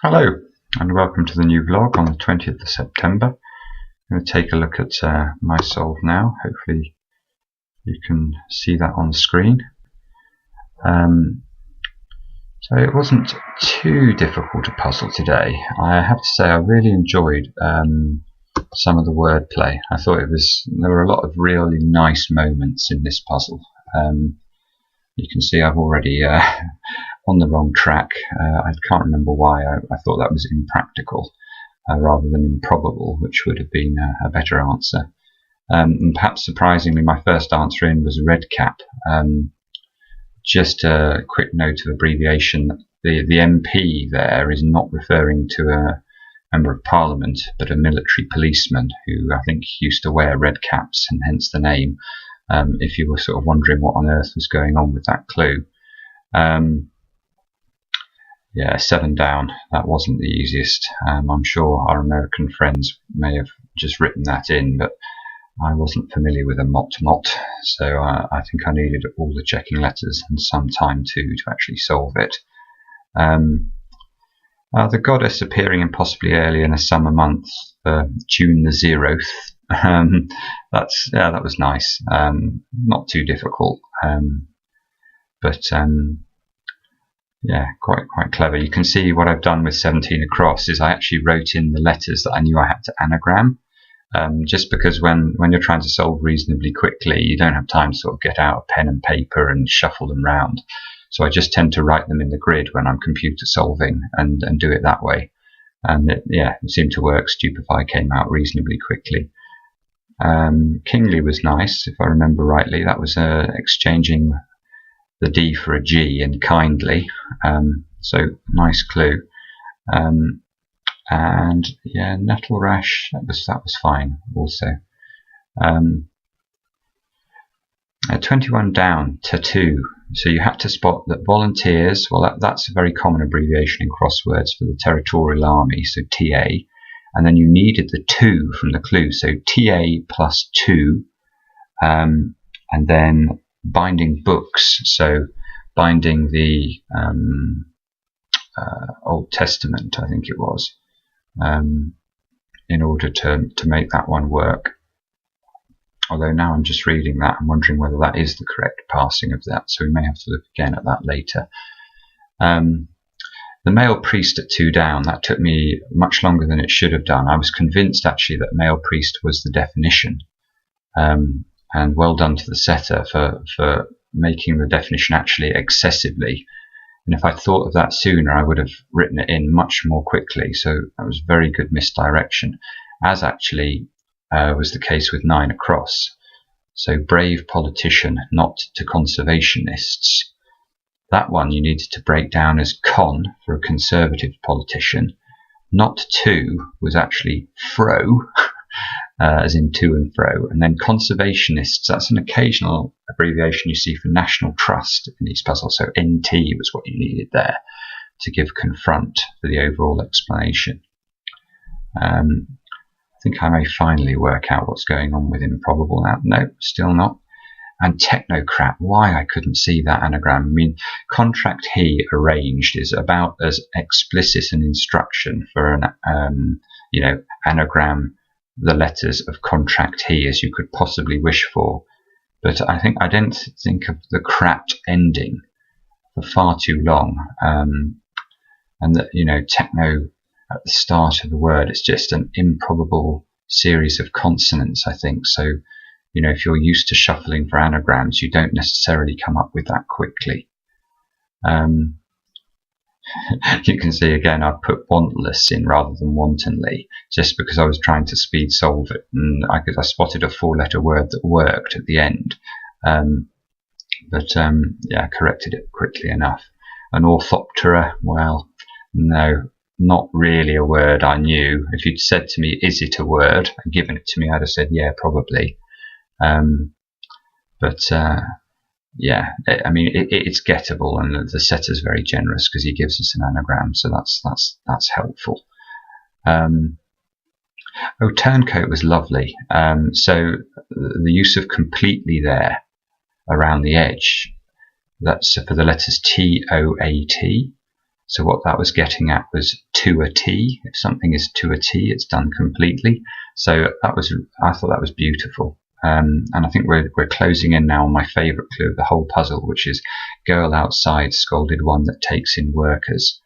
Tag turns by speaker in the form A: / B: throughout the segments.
A: Hello and welcome to the new vlog on the 20th of September. I'm going to take a look at my solve now. Hopefully you can see that on screen. So it wasn't too difficult a puzzle today. I have to say I really enjoyed some of the wordplay. I thought there were a lot of really nice moments in this puzzle. You can see I've already on the wrong track. I can't remember why. I thought that was impractical rather than improbable, which would have been a better answer. And perhaps surprisingly, my first answer in was red cap. Just a quick note of abbreviation. The MP there is not referring to a member of parliament, but a military policeman who I think used to wear red caps, and hence the name. If you were sort of wondering what on earth was going on with that clue. Yeah, 7 down. That wasn't the easiest. I'm sure our American friends may have just written that in, but I wasn't familiar with a mot, so I think I needed all the checking letters and some time to actually solve it. The goddess appearing impossibly early in a summer month, June the 0th. That was nice. Not too difficult, but yeah, quite clever. You can see what I've done with 17 across is I actually wrote in the letters that I knew I had to anagram. Just because when you're trying to solve reasonably quickly, you don't have time to sort of get out a pen and paper and shuffle them round. So I just tend to write them in the grid when I'm computer solving and do it that way. And it seemed to work. Stupefy came out reasonably quickly. Kingly was nice, if I remember rightly. That was exchanging the D for a G in kindly. So nice clue. And yeah, nettle rash, that was fine also. 21 down, tattoo. So you had to spot that volunteers, well that's a very common abbreviation in crosswords for the territorial army, so TA, and then you needed the 2 from the clue, so TA plus 2, and then binding books, so binding the Old Testament, I think it was, in order to make that one work. Although now I'm just reading that, I'm wondering whether that is the correct passing of that, so we may have to look again at that later. The male priest at 2 down, that took me much longer than it should have done. I was convinced actually that male priest was the definition, and well done to the setter for making the definition actually excessively. And if I'd thought of that sooner, I would have written it in much more quickly. So that was very good misdirection, as actually was the case with 9 across. So brave politician, not to conservationists. That one you needed to break down as con for a conservative politician. Not to was actually fro, as in to and fro. And then conservationists, that's an occasional abbreviation you see for National Trust in these puzzles. So NT was what you needed there to give confront for the overall explanation. I think I may finally work out what's going on with improbable now. No, still not. And technocrat, why I couldn't see that anagram. I mean, contract he arranged is about as explicit an instruction for an anagram the letters of contract he as you could possibly wish for. But I didn't think of the crat ending for far too long. And that, techno at the start of the word, it's just an improbable series of consonants, I think. So, if you're used to shuffling for anagrams, you don't necessarily come up with that quickly. You can see again I've put wantless in rather than wantonly, just because I was trying to speed solve it, and I spotted a 4-letter word that worked at the end, but I corrected it quickly enough. An orthoptera, well, no, not really a word I knew. If you'd said to me, is it a word, and given it to me, I'd have said yeah, probably. It's gettable, and the setter's very generous because he gives us an anagram, so that's helpful. Turncoat was lovely. So the use of completely there around the edge, that's for the letters TOAT. So what that was getting at was to a T. If something is to a T, it's done completely. So I thought that was beautiful. And I think we're closing in now on my favourite clue of the whole puzzle, which is girl outside scolded one that takes in workers.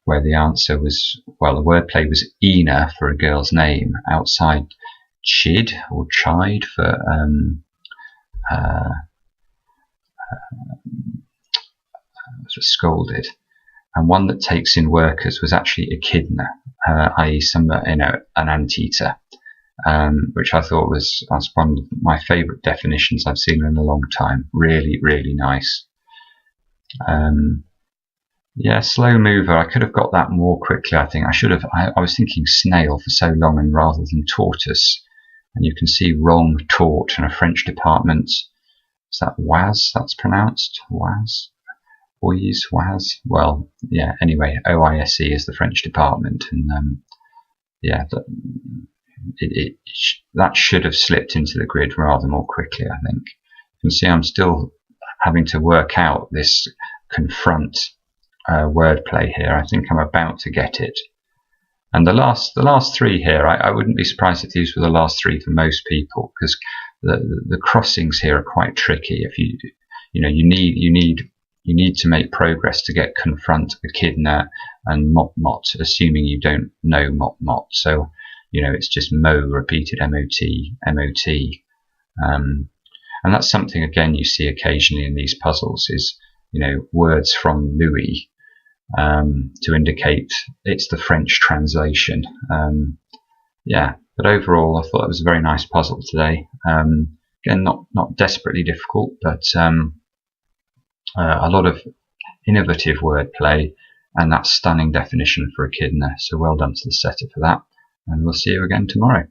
A: Where the answer was, well, the wordplay was Ina for a girl's name, outside chid or chide for scolded, and one that takes in workers was actually echidna, i.e. an anteater, which I thought was one of my favourite definitions I've seen in a long time. Really, really nice. Yeah, slow mover. I could have got that more quickly, I think. I was thinking snail for so long and rather than tortoise. And you can see wrong, tort, and a French department. Is that Oise that's pronounced? Oise? Oise? Oise? Well, yeah, anyway, OISE is the French department. And yeah, that should have slipped into the grid rather more quickly, I think. You can see I'm still having to work out this confront wordplay here. I think I'm about to get it. And the last three here, I wouldn't be surprised if these were the last three for most people, because the crossings here are quite tricky. If you need to make progress to get confront, echidna, and mot, assuming you don't know mot. So it's just mo repeated, mot. And that's something again you see occasionally in these puzzles is words from Louis. To indicate it's the French translation. Yeah, but overall I thought it was a very nice puzzle today. Again, not desperately difficult, but a lot of innovative wordplay and that stunning definition for echidna. So well done to the setter for that, and we'll see you again tomorrow.